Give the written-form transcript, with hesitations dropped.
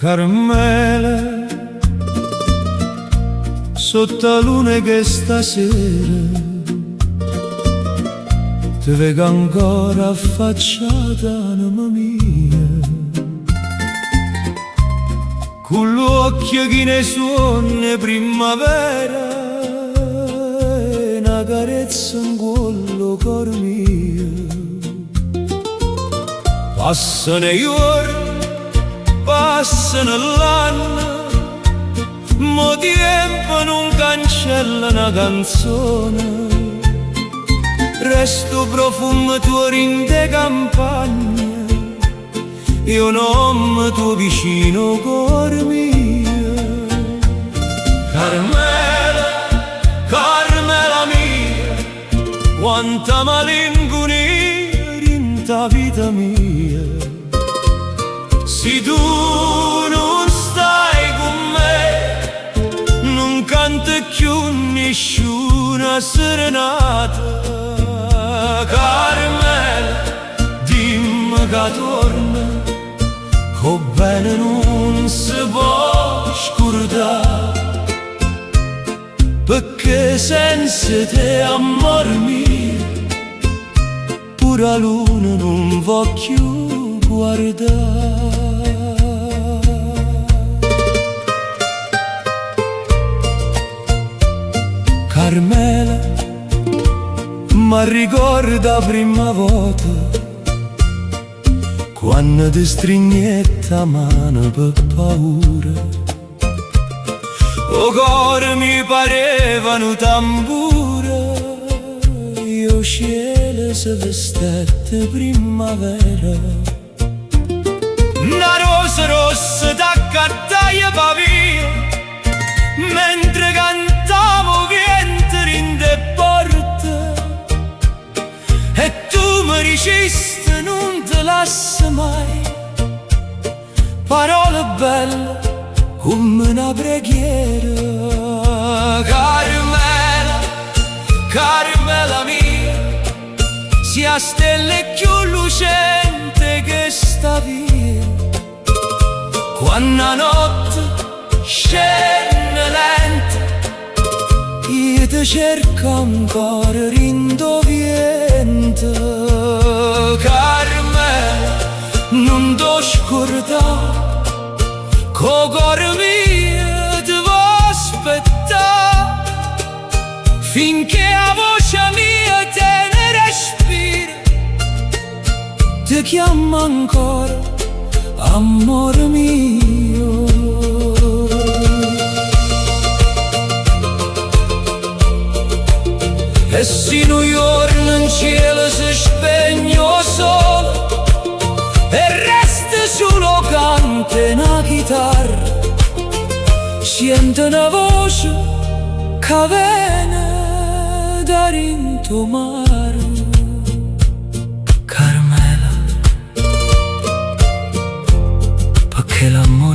Carmela, sotto la luna che stasera ti vedo ancora affacciata, anima mia, con l'occhio che ne suona primavera, e una carezza in quello cuore mio. Passano gli giorni, passano l'anno, mo tempo non cancella una canzone. Resto profumo tuo in de campagna, io non tuo vicino cuore mio. Carmela, Carmela mia, quanta malinconia in ta vita mia. Se tu non stai con me, non canta più nessuna serenata. Carmela, dimmi che torna, che bene non si può scordare, perché senza te, amore mio, pure la luna non va più guardare. Carmela, ma ricorda prima volta quando ti strignetta mano per paura. O cuore mi pareva un tamburo, io cielo se vestette primavera. Una rosa rossa t'accattaglia pavia, mentre cantavo viento in de porte, e tu mi dicesti non te lascio mai, parole belle come una preghiera. Carmela, Carmela mia, sia stelle più lucente che sta via, quando la notte scende lenta, io ti cerco ancora rindoviente. Carmela, non ti scordare, co cuore mio ti vuoi aspettare, finché la voce mia te ne respira, ti chiamo ancora, amore mio. E se un giorno in cielo si spegne il sole e resta solo canta una chitarra, sento una voce che viene da rinto mare. Carmela, perché l'amore